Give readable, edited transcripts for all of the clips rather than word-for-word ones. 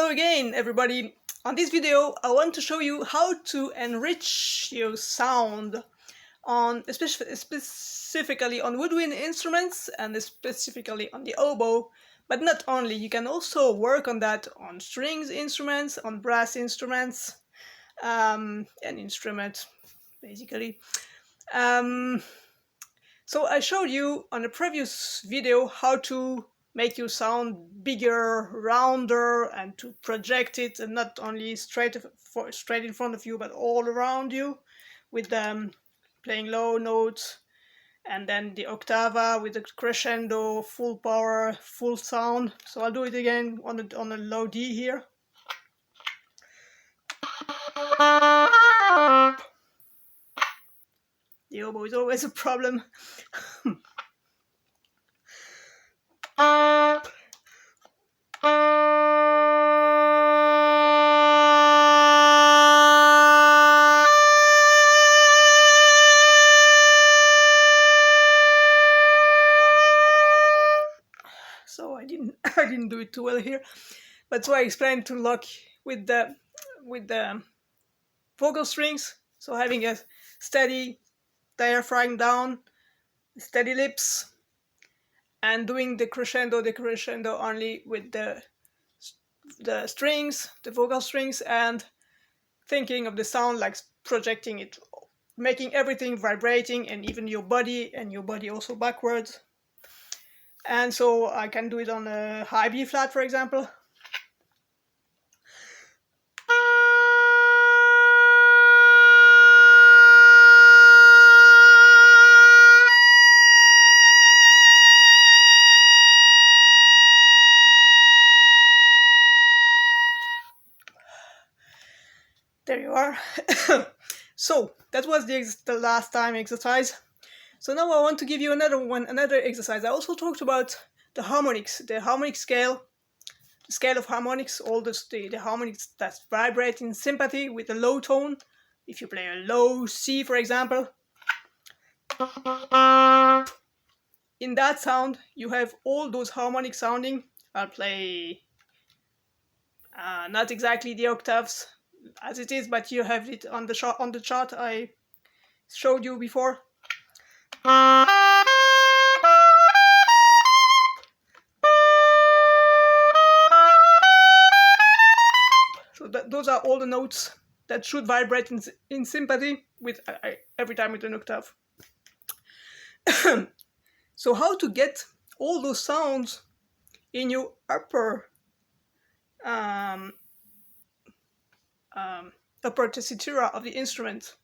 Hello again, everybody. On this video, I want to show you how to enrich your sound on specifically on woodwind instruments and specifically on the oboe. But not only, you can also work on that on strings instruments, on brass instruments, an instrument, basically. So I showed you on a previous video how to make your sound bigger, rounder, and to project it, and not only straight in front of you, but all around you, with playing low notes, and then the ottava with the crescendo, full power, full sound. So I'll do it again on a low D here. The oboe is always a problem. So I didn't do it too well here, but so I explained to lock with the vocal strings. So having a steady diaphragm down, steady lips, and doing the crescendo only with the strings, the vocal strings, and thinking of the sound like projecting it, making everything vibrating, and even your body also backwards. And so I can do it on a high B flat, for example. There you are. So that was the last time exercise. So now I want to give you another exercise. I also talked about the harmonics, the harmonic scale, the scale of harmonics, all the harmonics that vibrate in sympathy with the low tone. If you play a low C, for example, in that sound you have all those harmonic sounding. I'll play not exactly the octaves as it is, but you have it on the chart I showed you before. So those are all the notes that should vibrate in sympathy with every time with an octave. So how to get all those sounds in your upper tessitura of the instrument?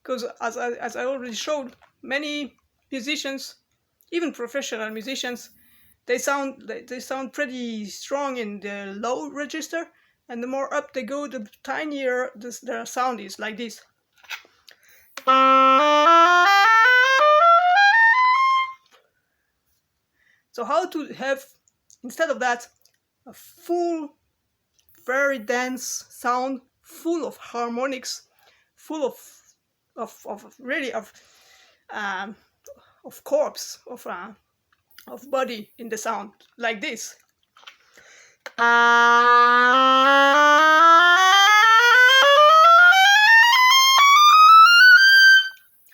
Because as I already showed, many musicians, even professional musicians, they sound pretty strong in the low register, and the more up they go, the tinier their sound is, like this. So how to have, instead of that, a full, very dense sound, full of harmonics, full of corpse, of body in the sound, like this.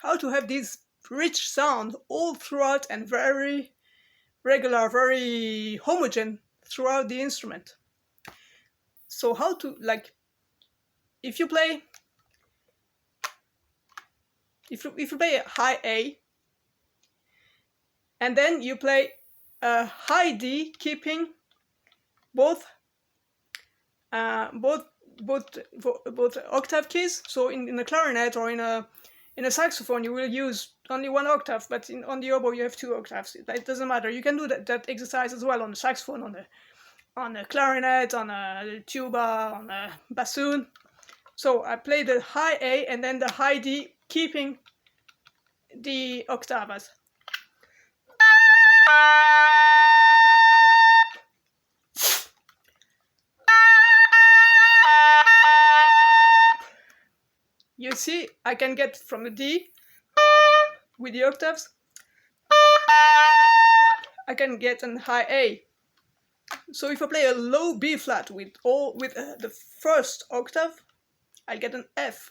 How to have this rich sound all throughout and very regular, very homogen throughout the instrument. So how to, like, if you play a high A, and then you play a high D, keeping both octave keys. So in a clarinet or in a saxophone you will use only one octave, but on the oboe you have two octaves. It doesn't matter. You can do that exercise as well on the saxophone, on a clarinet, on a tuba, on a bassoon. So I play the high A and then the high D, keeping the octavas. You see, I can get from the D with the octaves, I can get an high A. So if I play a low B flat with the first octave, I'll get an F.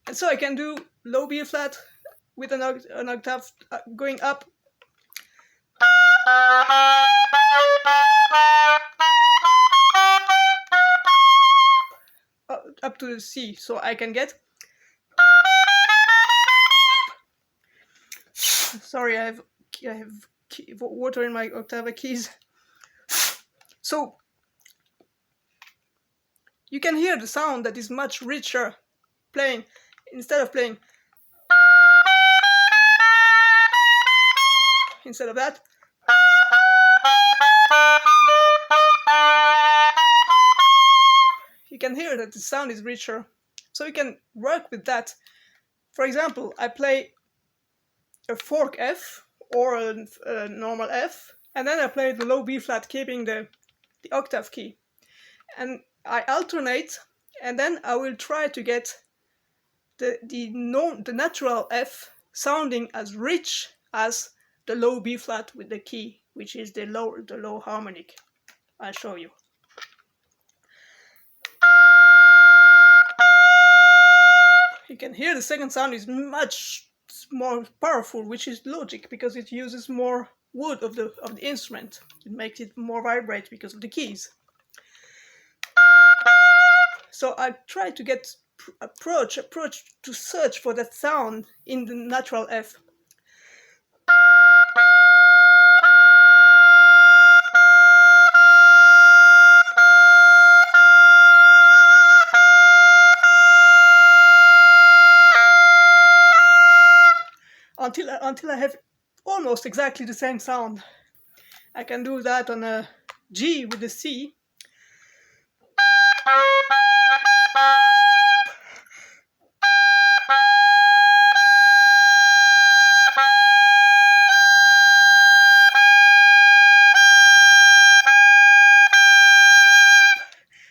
And so I can do low B flat with an octave going up. Up to the C, so I can get. Sorry, I have water in my octave keys. So you can hear the sound that is much richer playing, instead of playing. Instead of that. You can hear that the sound is richer. So you can work with that. For example, I play a fork F or a normal F, and then I play the low B flat, keeping the octave key. And I alternate, and then I will try to get the natural F sounding as rich as the low B flat with the key, which is the low harmonic. I'll show you. You can hear the second sound is much more powerful, which is logic, because it uses more wood of the instrument. It makes it more vibrate because of the keys. So I try to get approach to search for that sound in the natural F. Until I have almost exactly the same sound. I can do that on a G with the C.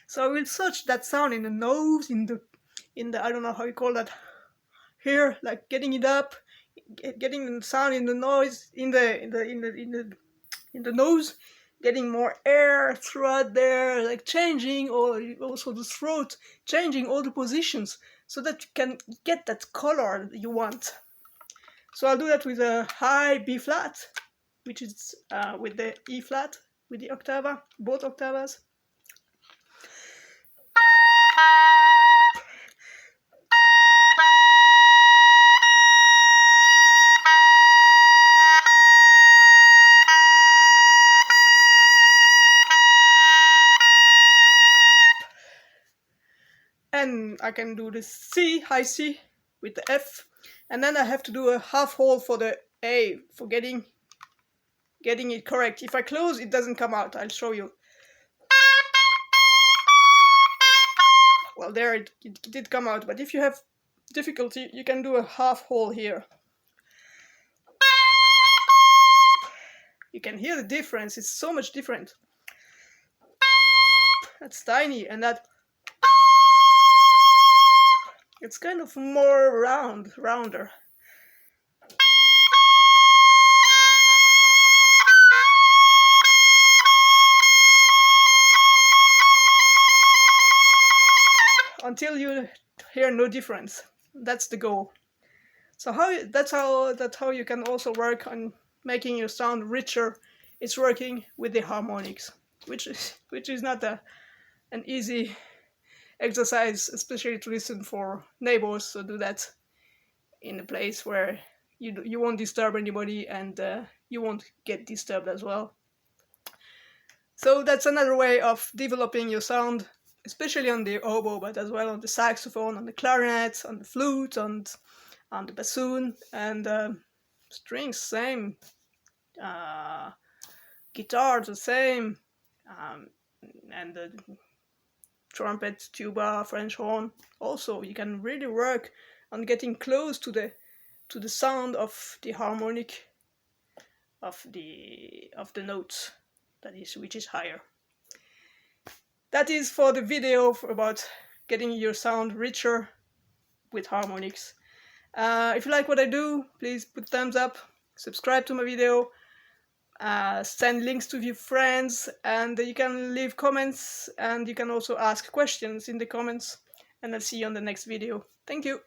So I will search that sound in the nose, in the I don't know how you call that here, like getting it up, getting the sound in the noise, in the nose, getting more air throughout there, like changing, or also the throat, changing all the positions so that you can get that color you want. So I'll do that with a high B flat, which is with the E flat, with the octava, both octavas. And I can do the C, high C, with the F, and then I have to do a half hold for the A, for getting it correct. If I close, it doesn't come out. I'll show you. Well, there it did come out, but if you have difficulty, you can do a half hold here. You can hear the difference. It's so much different. That's tiny, and that it's kind of more rounder. Until you hear no difference. That's the goal. So that's how you can also work on making your sound richer. It's working with the harmonics, which is not an easy exercise, especially to listen for neighbors. So do that in a place where you won't disturb anybody, and you won't get disturbed as well. So that's another way of developing your sound, especially on the oboe, but as well on the saxophone, on the clarinet, on the flute, on the bassoon, and strings same, guitar the same, and the trumpet, tuba, French horn. Also, you can really work on getting close to the sound of the harmonic of the notes, which is higher. That is for the video about getting your sound richer with harmonics. If you like what I do, please put thumbs up, subscribe to my video, send links to your friends, and you can leave comments, and you can also ask questions in the comments, and I'll see you on the next video. Thank you.